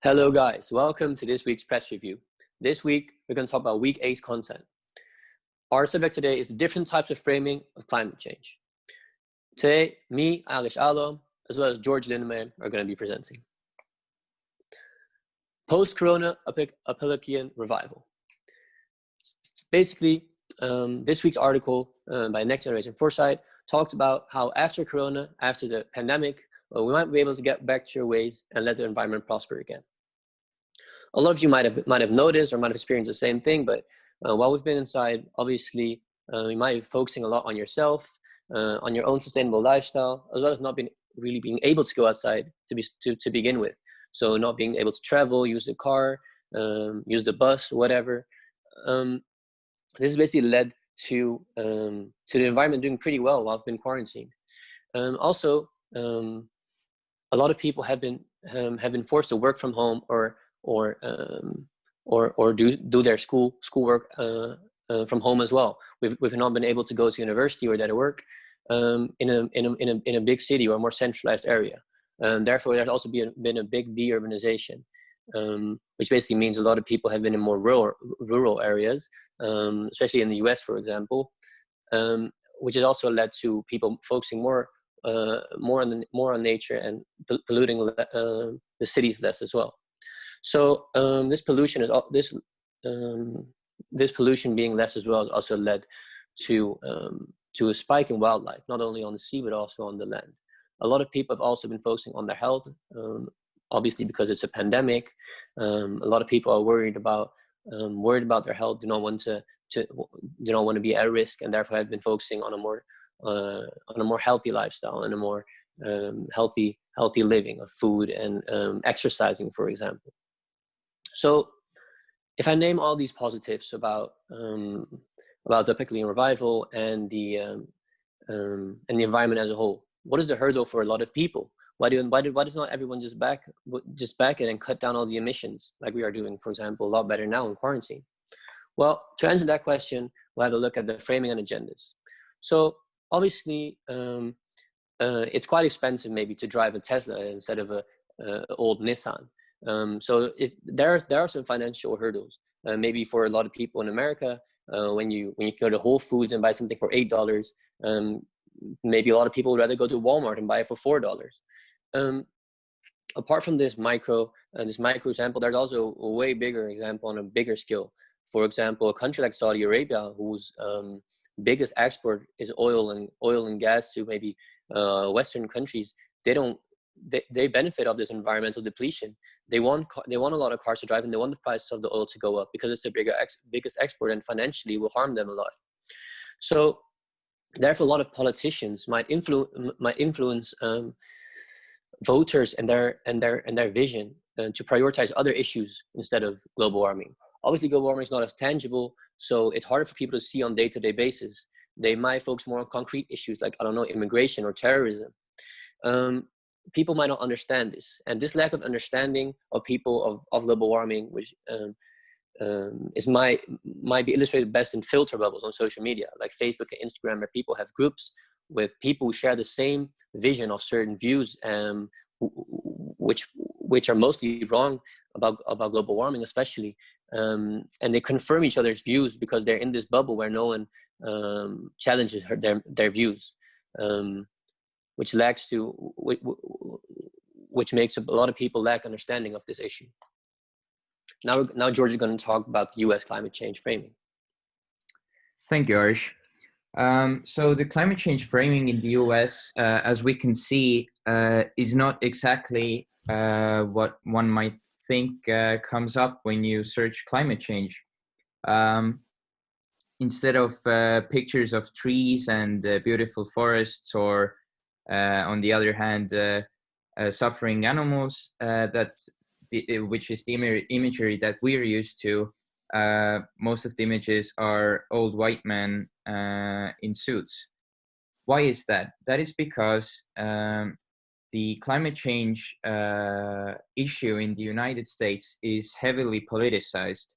Hello guys, welcome to this week's press review. This week, we're going to talk about week 8's content. Our subject today is the different types of framing of climate change. Today, me, Arish, as well as Georg Lindemann are going to be presenting. Post-Corona Application Revival. Basically, this week's article by Next Generation Foresight talked about how after Corona, after the pandemic, we might be able to get back to our ways and let the environment prosper again. A lot of you might have noticed or might have experienced the same thing, but while we've been inside, obviously, you might be focusing a lot on yourself, on your own sustainable lifestyle, as well as not really being able to go outside to begin with. So not being able to travel, use the car, use the bus, whatever. This has basically led to the environment doing pretty well while I've been quarantined. Also, a lot of people have been forced to work from home or do their schoolwork from home as well. We've not been able to go to university or to work in a big city or a more centralized area. Therefore, there's also been a big deurbanization, which basically means a lot of people have been in more rural areas, especially in the US, for example, which has also led to people focusing more on nature and polluting the cities less as well. So this pollution being less as well has also led to a spike in wildlife, not only on the sea but also on the land. A lot of people have also been focusing on their health, obviously because it's a pandemic. A lot of people are worried about their health, do not want to be at risk, and therefore have been focusing on a more healthy lifestyle and a more healthy living of food and exercising, for example. So if I name all these positives about the Application Revival and the environment as a whole, what is the hurdle for a lot of people? Why does not everyone just back it and cut down all the emissions like we are doing, for example, a lot better now in quarantine? Well, to answer that question, we'll have a look at the framing and agendas. So obviously, it's quite expensive maybe to drive a Tesla instead of a old Nissan. So there are some financial hurdles. Maybe for a lot of people in America, when you go to Whole Foods and buy something for $8, maybe a lot of people would rather go to Walmart and buy it for $4. Apart from this micro example, there's also a way bigger example on a bigger scale. For example, a country like Saudi Arabia, whose biggest export is oil and gas to maybe Western countries, they benefit of this environmental depletion. They want a lot of cars to drive, and they want the price of the oil to go up because it's the biggest export, and financially will harm them a lot. So therefore, a lot of politicians might influence voters and their vision to prioritize other issues instead of global warming. Obviously, global warming is not as tangible, so it's harder for people to see on day-to-day basis. They might focus more on concrete issues like, I don't know, immigration or terrorism. People might not understand this, and this lack of understanding of people of global warming, which might be illustrated best in filter bubbles on social media like Facebook and Instagram, where people have groups with people who share the same vision of certain views, which are mostly wrong about global warming, especially, and they confirm each other's views because they're in this bubble where no one challenges their views, which makes a lot of people lack understanding of this issue. Now George is going to talk about the U.S. climate change framing. Thank you, Arish. So the climate change framing in the US, as we can see, is not exactly what one might think comes up when you search climate change. Instead of pictures of trees and beautiful forests, or on the other hand, suffering animals, which is the imagery that we're used to, most of the images are old white men in suits. Why is that? That is because the climate change issue in the United States is heavily politicized.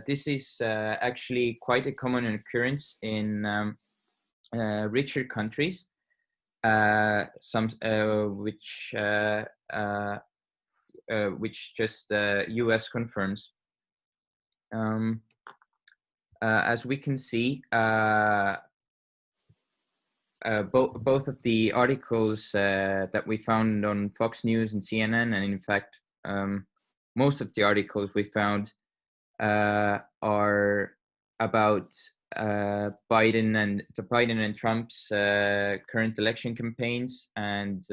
This is actually quite a common occurrence in richer countries, which which just US confirms. As we can see, both of the articles that we found on Fox News and CNN, and in fact, most of the articles we found are about Biden and Trump's current election campaigns, and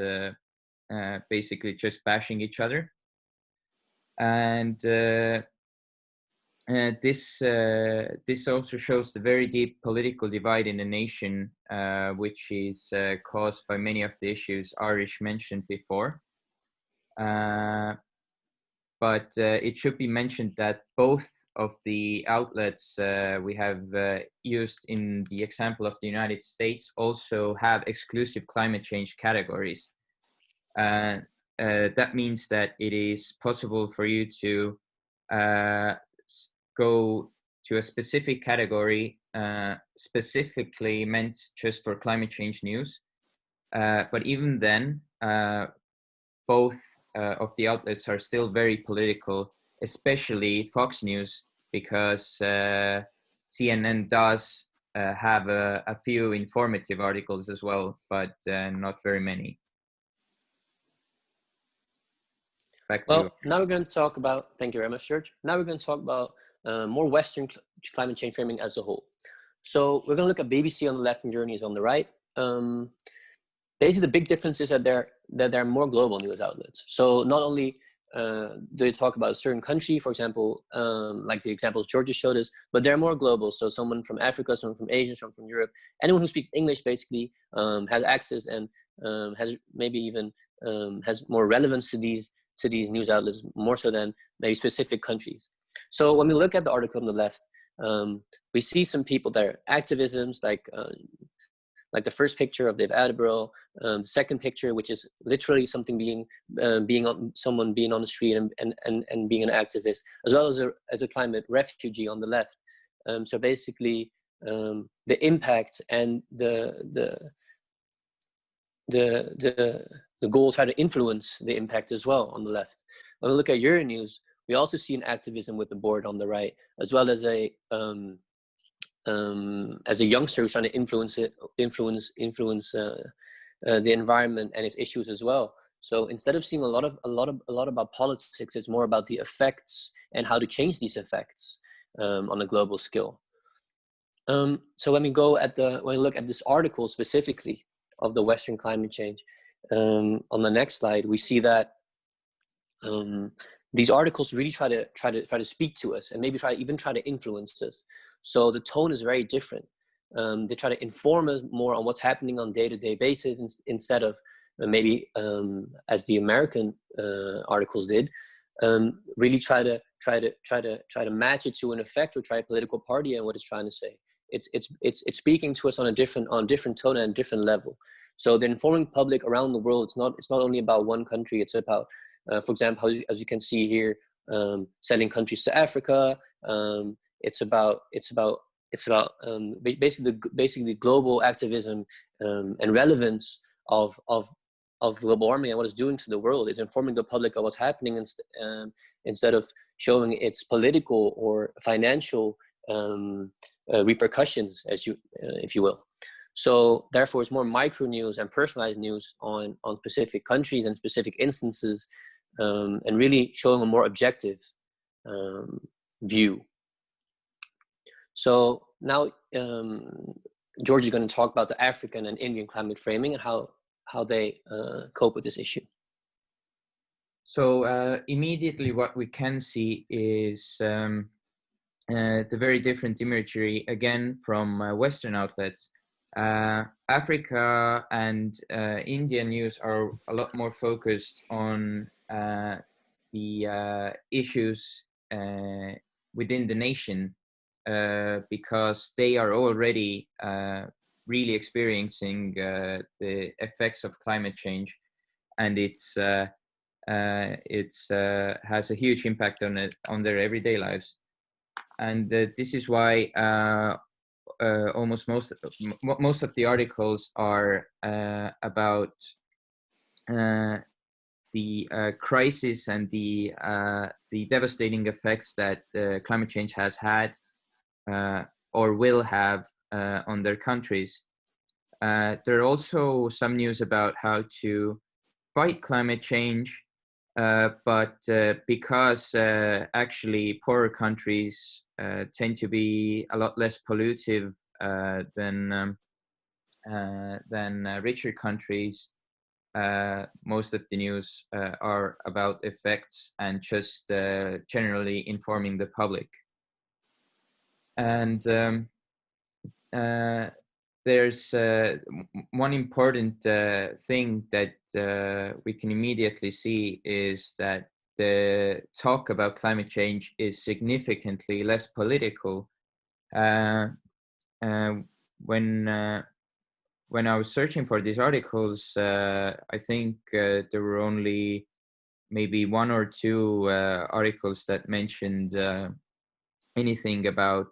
basically just bashing each other. And this also shows the very deep political divide in the nation, which is caused by many of the issues Arish mentioned before. But it should be mentioned that both of the outlets we have used in the example of the United States also have exclusive climate change categories. That means that it is possible for you to go to a specific category specifically meant just for climate change news. But even then, both of the outlets are still very political, especially Fox News, because CNN does have a few informative articles as well, but not very many. Back to you. Now we're going to talk about, thank you very much, George. Now we're going to talk about more Western climate change framing as a whole. So we're going to look at BBC on the left and Journeys on the right. Basically, the big difference is that they're more global news outlets. So not only do they talk about a certain country, for example, like the examples George showed us, but they're more global. So someone from Africa, someone from Asia, someone from Europe, anyone who speaks English basically has access and has maybe even has more relevance to these news outlets, more so than maybe specific countries. So when we look at the article on the left, we see some people that are activisms, like the first picture of Dave Attenborough, the second picture, which is literally something someone being on the street and being an activist, as well as a climate refugee on the left. So basically, the impact and the goal try to influence the impact as well on the left. When we look at Euronews, we also see an activism with the board on the right, as well as a youngster who's trying to influence the environment and its issues as well. So instead of seeing a lot about politics, it's more about the effects and how to change these effects on a global scale. So when we look at this article specifically of the Western climate change, on the next slide, we see that these articles really try to speak to us and maybe even try to influence us. So the tone is very different. They try to inform us more on what's happening on day-to-day basis instead of maybe as the American articles did, really try to match it to an effect or try a political party and what it's trying to say. It's speaking to us on a different tone and a different level. So the informing public around the world, it's not only about one country. It's about, for example, as you can see here, sending countries to Africa. It's about basically global activism and relevance of global warming and what it's doing to the world. It's informing the public of what's happening instead of showing its political or financial repercussions, if you will. So therefore, it's more micro news and personalized news on specific countries and specific instances, and really showing a more objective view. So now George is going to talk about the African and Indian climate framing and how they cope with this issue. So immediately what we can see is the very different imagery, again, from Western outlets. Africa and Indian news are a lot more focused on the issues within the nation, because they are already really experiencing the effects of climate change, and it has a huge impact on their everyday lives. And this is why almost most of the articles are about crisis and the devastating effects that climate change has had or will have on their countries. There are also some news about how to fight climate change, but because actually poorer countries tend to be a lot less pollutive than richer countries, most of the news are about effects and just generally informing the public. And there's one important thing that we can immediately see is that the talk about climate change is significantly less political. When I was searching for these articles, I think there were only maybe one or two articles that mentioned anything about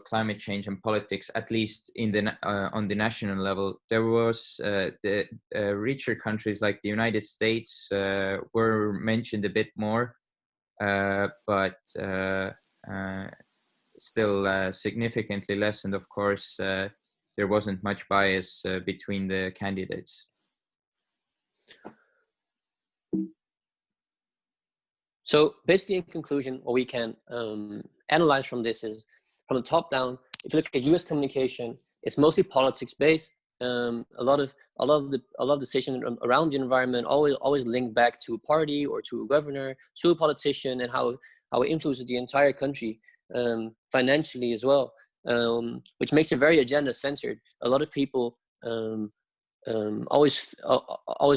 climate change and politics, at least in the on the national level. There was the richer countries like the United States were mentioned a bit more, but still significantly less. And of course, there wasn't much bias between the candidates. So basically, in conclusion, what we can analyze from this is, from the top down, if you look at U.S. communication, it's mostly politics based. A lot of the decisions around the environment always link back to a party or to a governor, to a politician, and how it influences the entire country financially as well, which makes it very agenda centered. A lot of people always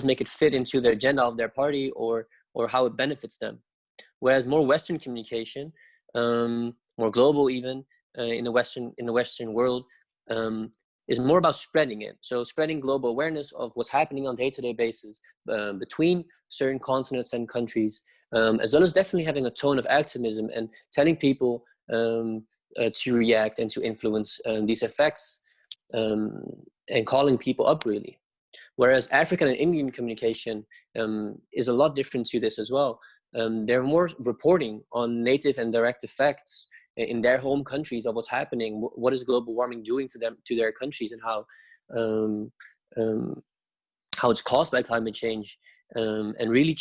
make it fit into the agenda of their party or how it benefits them. Whereas more Western communication, more global even in the Western world, is more about spreading it. So spreading global awareness of what's happening on a day-to-day basis between certain continents and countries, as well as definitely having a tone of activism and telling people to react and to influence these effects, and calling people up really. Whereas African and Indian communication is a lot different to this as well. They're more reporting on native and direct effects in their home countries of what's happening, what is global warming doing to them, to their countries, and how it's caused by climate change, and really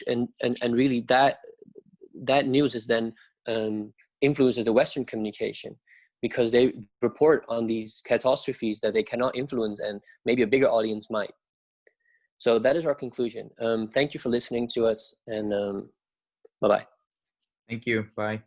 that news is then influences the Western communication, because they report on these catastrophes that they cannot influence and maybe a bigger audience might. So that is our conclusion. Thank you for listening to us, and bye-bye. Thank you. Bye.